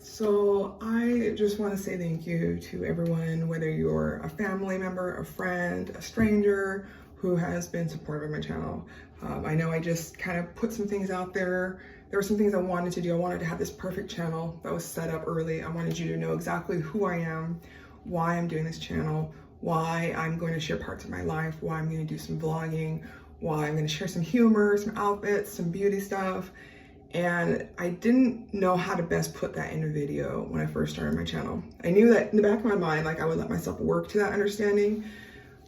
So I just want to say thank you to everyone, whether you're a family member, a friend, a stranger who has been supportive of my channel. I know I just kind of put some things out there. There were some things I wanted to do. I wanted to have this perfect channel that was set up early. I wanted you to know exactly who I am, why I'm doing this channel, why I'm going to share parts of my life, why I'm going to do some vlogging, why I'm going to share some humor, some outfits, some beauty stuff. And I didn't know how to best put that in a video when I first started my channel. I knew that in the back of my mind, like I would let myself work to that understanding,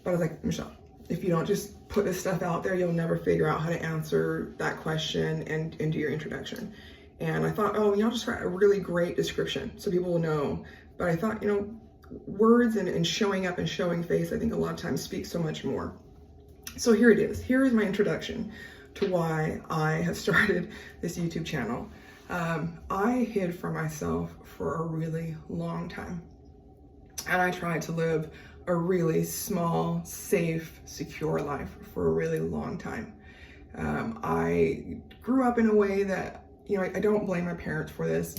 but I was like, Michelle, if you don't just put this stuff out there, you'll never figure out how to answer that question and do your introduction. And I thought, oh, I'll just write a really great description so people will know. But I thought, words and showing up and showing face, I think a lot of times speak so much more. So here it is. Here is my introduction to why I have started this YouTube channel. I hid from myself for a really long time. And I tried to live a really small, safe, secure life for a really long time. I grew up in a way that, I don't blame my parents for this,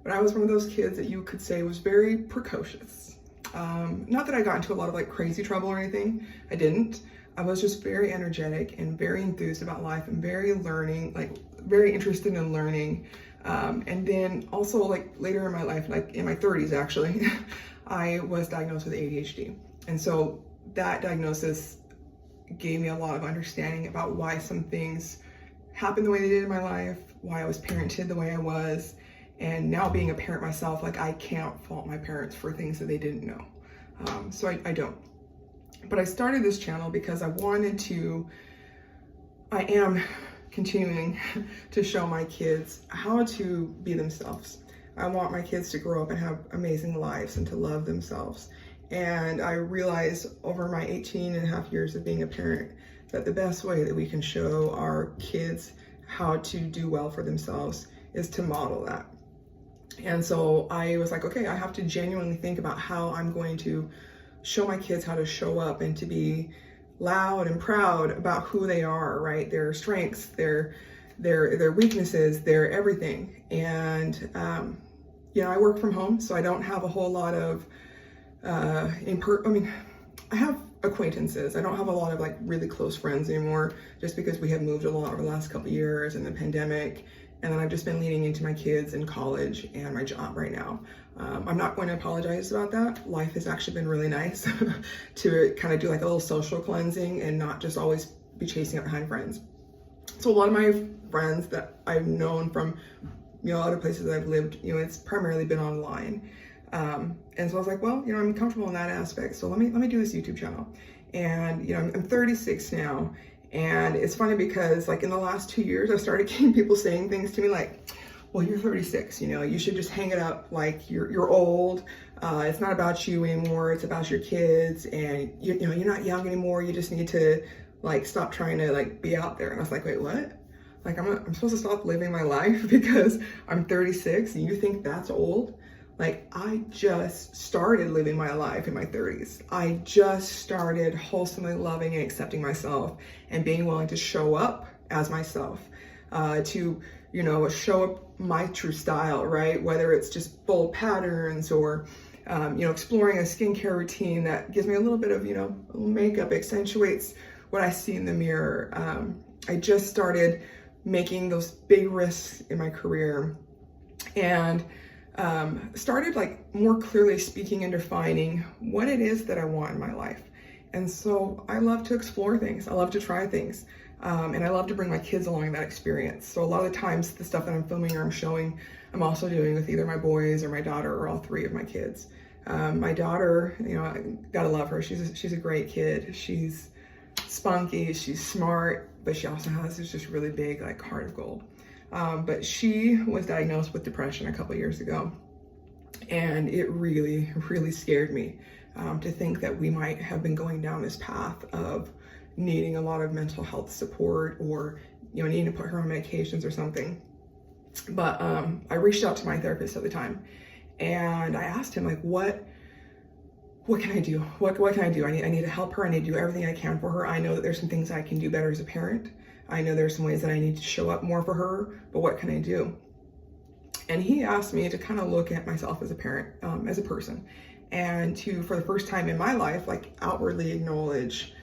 but I was one of those kids that you could say was very precocious. Not that I got into a lot of like crazy trouble or anything. I didn't. I was just very energetic and very enthused about life and very interested in learning. And then also like later in my life, like in my 30s actually, I was diagnosed with ADHD. And so that diagnosis gave me a lot of understanding about why some things happened the way they did in my life, why I was parented the way I was. And now being a parent myself, like I can't fault my parents for things that they didn't know. So I don't. But I started this channel because I am continuing to show my kids how to be themselves. I want my kids to grow up and have amazing lives and to love themselves. And I realized over my 18 and a half years of being a parent that the best way that we can show our kids how to do well for themselves is to model that. And so I was like, okay, I have to genuinely think about how I'm going to show my kids how to show up and to be loud and proud about who they are, right? Their strengths, their weaknesses, their everything. And, I work from home, so I don't have a whole lot of, I have acquaintances. I don't have a lot of like really close friends anymore, just because we have moved a lot over the last couple of years and the pandemic. And then I've just been leaning into my kids in college and my job right now. I'm not going to apologize about that. Life has actually been really nice to kind of do like a little social cleansing and not just always be chasing up behind friends. So a lot of my friends that I've known from, other places that I've lived, it's primarily been online. And so I was like, well, I'm comfortable in that aspect. So let me do this YouTube channel. And, I'm 36 now. And it's funny because like in the last 2 years, I started getting people saying things to me like, well, you're 36, you should just hang it up. Like you're old. It's not about you anymore. It's about your kids. And you're not young anymore. You just need to like stop trying to like be out there. And I was like, wait, what? Like I'm supposed to stop living my life because I'm 36 and you think that's old? Like I just started living my life in my 30s. I just started wholesomely loving and accepting myself and being willing to show up as myself, to, show up my true style, right? Whether it's just bold patterns or, exploring a skincare routine that gives me a little bit of, makeup, accentuates what I see in the mirror. I just started making those big risks in my career and started like more clearly speaking and defining what it is that I want in my life. And so I love to explore things. I love to try things. And I love to bring my kids along in that experience. So a lot of the times the stuff that I'm filming or I'm showing, I'm also doing with either my boys or my daughter or all three of my kids. My daughter, I gotta love her. She's a great kid. She's spunky, she's smart, but she also has this just really big like heart of gold. But she was diagnosed with depression a couple years ago. And it really, really scared me to think that we might have been going down this path of needing a lot of mental health support or, needing to put her on medications or something. But I reached out to my therapist at the time and I asked him like, what can I do? What can I do? I need to help her. I need to do everything I can for her. I know that there's some things I can do better as a parent. I know there's some ways that I need to show up more for her, but what can I do? And he asked me to kind of look at myself as a parent, as a person, and to, for the first time in my life, like outwardly acknowledge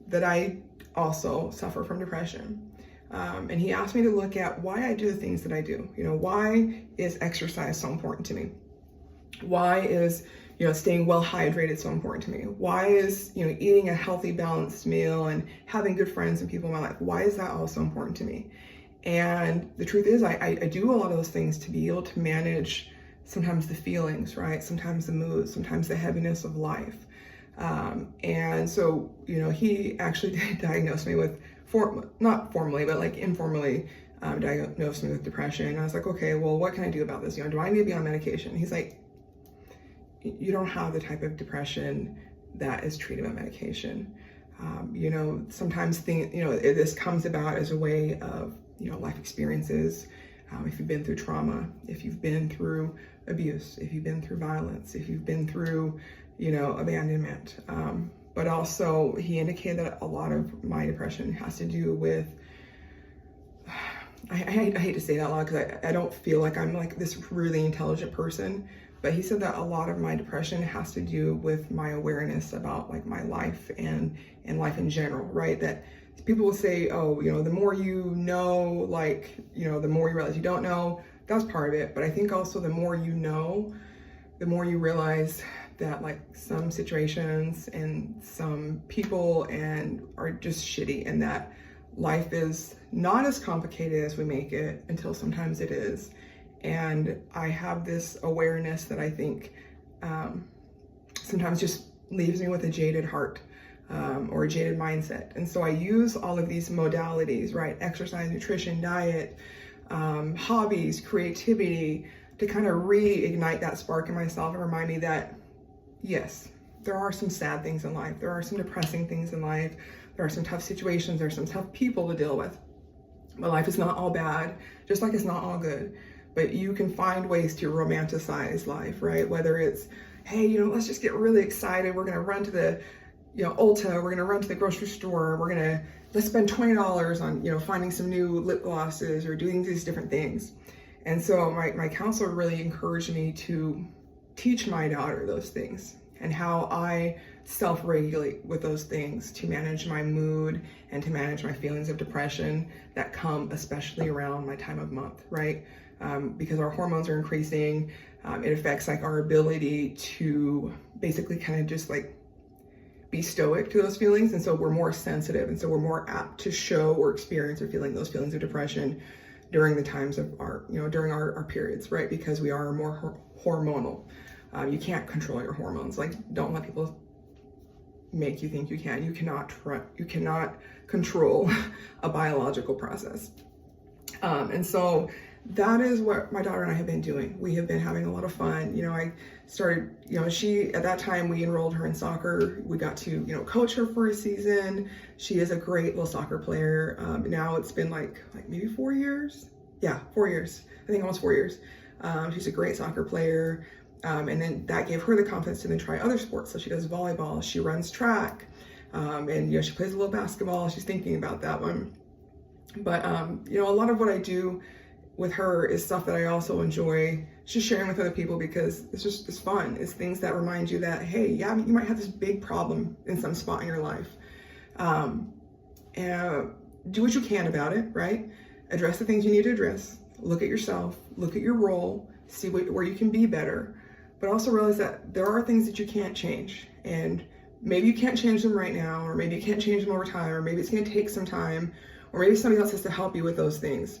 that I also suffer from depression. And he asked me to look at why I do the things that I do. You know, why is exercise so important to me? Why is, you know, staying well hydrated so important to me? Why is, you know, eating a healthy, balanced meal and having good friends and people in my life, why is that all so important to me? And the truth is, I do a lot of those things to be able to manage sometimes the feelings, right? Sometimes the moods, sometimes the heaviness of life. And so, you know, he actually diagnosed me with, not formally, but like informally, diagnosed me with depression. And I was like, okay, well, what can I do about this? You know, do I need to be on medication? He's like, you don't have the type of depression that is treated by medication. You know, sometimes this comes about as a way of, you know, life experiences. If you've been through trauma, if you've been through abuse, if you've been through violence, if you've been through, you know, abandonment. But also he indicated that a lot of my depression has to do with, I hate to say that a lot because I don't feel like I'm like this really intelligent person, but he said that a lot of my depression has to do with my awareness about like my life and life in general, right? That people will say, oh, you know, the more you know, like, you know, the more you realize you don't know, that's part of it. But I think also the more you know, the more you realize that like some situations and some people and are just shitty, and that life is not as complicated as we make it until sometimes it is. And I have this awareness that I think sometimes just leaves me with a jaded heart or a jaded mindset. And so I use all of these modalities, right? Exercise, nutrition, diet, hobbies, creativity, to kind of reignite that spark in myself and remind me that, yes, there are some sad things in life. There are some depressing things in life. There are some tough situations. There are some tough people to deal with. But life is not all bad, just like it's not all good. But you can find ways to romanticize life, right? Whether it's, hey, you know, let's just get really excited. We're going to run to the, you know, Ulta. We're going to run to the grocery store. Let's spend $20 on, you know, finding some new lip glosses or doing these different things. And so my counselor really encouraged me to teach my daughter those things and how I self-regulate with those things to manage my mood and to manage my feelings of depression that come especially around my time of month, right? Because our hormones are increasing, it affects like our ability to basically kind of just like be stoic to those feelings. And so we're more sensitive. And so we're more apt to show or experience or feeling those feelings of depression during the times of our, you know, during our periods, right? Because we are more hormonal. You can't control your hormones. Like, don't let people make you think you can. You cannot control a biological process. And so that is what my daughter and I have been doing. We have been having a lot of fun. You know, I started, you know, at that time we enrolled her in soccer. We got to, you know, coach her for a season. She is a great little soccer player. Now it's been like maybe 4 years. Yeah, 4 years. I think almost 4 years. She's a great soccer player. And then that gave her the confidence to then try other sports. So she does volleyball, she runs track, and, you know, she plays a little basketball. She's thinking about that one. But, you know, a lot of what I do with her is stuff that I also enjoy just sharing with other people, because it's fun. It's things that remind you that, hey, yeah, you might have this big problem in some spot in your life. And do what you can about it, right? Address the things you need to address. Look at yourself, look at your role, see where you can be better. But also realize that there are things that you can't change, and maybe you can't change them right now, or maybe you can't change them over time, or maybe it's going to take some time, or maybe somebody else has to help you with those things.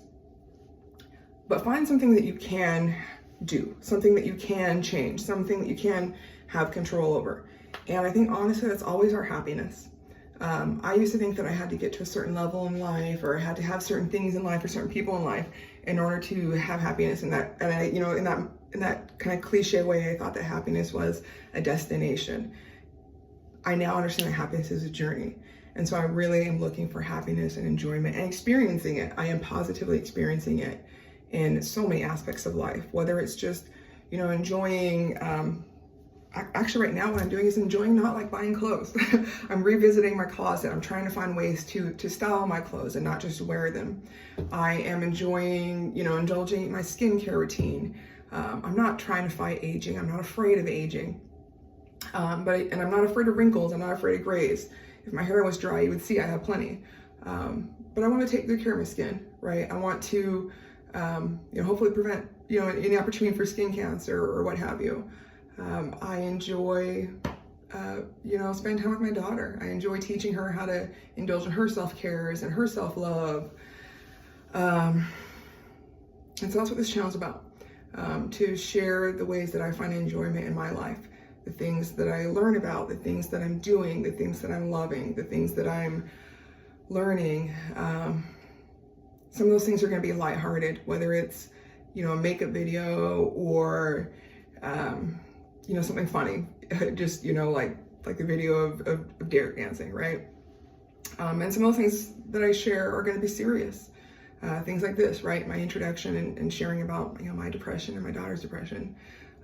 But find something that you can do, something that you can change, something that you can have control over. And I think honestly, that's always our happiness. I used to think that I had to get to a certain level in life, or I had to have certain things in life or certain people in life in order to have happiness. And I, you know, in that kind of cliche way, I thought that happiness was a destination. I now understand that happiness is a journey. And so I really am looking for happiness and enjoyment and experiencing it. I am positively experiencing it in so many aspects of life, whether it's just, you know, enjoying, actually right now what I'm doing is enjoying not like buying clothes. I'm revisiting my closet. I'm trying to find ways to style my clothes and not just wear them. I am enjoying, indulging my skincare routine. I'm not trying to fight aging. I'm not afraid of aging. And I'm not afraid of wrinkles. I'm not afraid of grays. If my hair was dry, you would see I have plenty. But I want to take good care of my skin, right? I want to, hopefully prevent, any opportunity for skin cancer or what have you. I enjoy, spending time with my daughter. I enjoy teaching her how to indulge in her self-cares and her self-love. And so that's what this channel is about, to share the ways that I find enjoyment in my life, the things that I learn about, the things that I'm doing, the things that I'm loving, the things that I'm learning. Some of those things are going to be lighthearted, whether it's, a makeup video or, something funny, just, like the video of Derek dancing, right? And some of the things that I share are going to be serious. Things like this, right? My introduction and sharing about, my depression and my daughter's depression.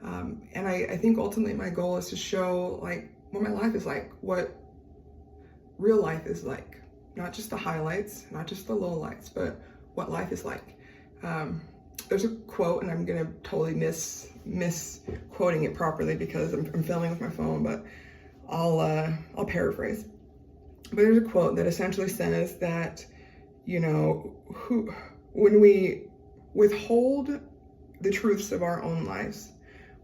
And I think ultimately my goal is to show like what my life is like, what real life is like. Not just the highlights, not just the lowlights, but what life is like. There's a quote, and I'm gonna totally misquoting it properly because I'm filming with my phone, but I'll paraphrase. But there's a quote that essentially says that, when we withhold the truths of our own lives,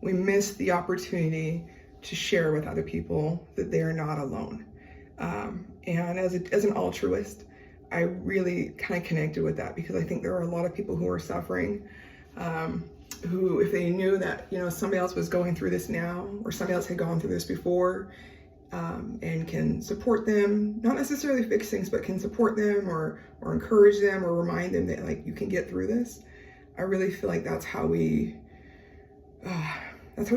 we miss the opportunity to share with other people that they are not alone. And as an altruist, I really kind of connected with that because I think there are a lot of people who are suffering, who, if they knew that, somebody else was going through this now, or somebody else had gone through this before, and can support them, not necessarily fix things, but can support them or encourage them or remind them that like you can get through this. I really feel like that's how we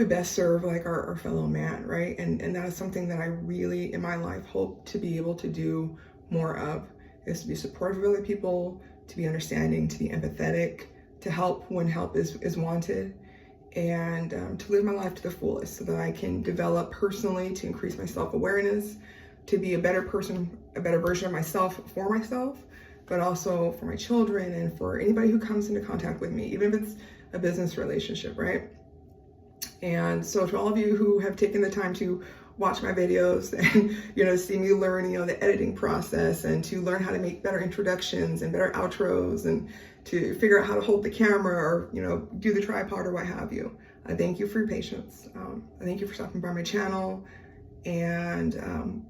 best serve like our fellow man, right? And that is something that I really in my life hope to be able to do more of, is to be supportive of other people, to be understanding, to be empathetic, to help when help is wanted, and to live my life to the fullest so that I can develop personally, to increase my self-awareness, to be a better person, a better version of myself for myself, but also for my children and for anybody who comes into contact with me, even if it's a business relationship, right? And so to all of you who have taken the time to watch my videos and, see me learn, the editing process, and to learn how to make better introductions and better outros, and to figure out how to hold the camera or, do the tripod or what have you. I thank you for your patience. I thank you for stopping by my channel, and,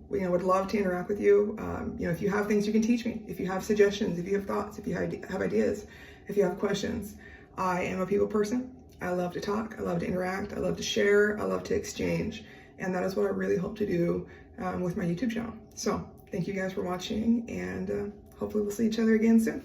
would love to interact with you. If you have things you can teach me, if you have suggestions, if you have thoughts, if you have ideas, if you have questions. I am a people person. I love to talk, I love to interact, I love to share, I love to exchange. And that is what I really hope to do with my YouTube channel. So thank you guys for watching, and hopefully we'll see each other again soon.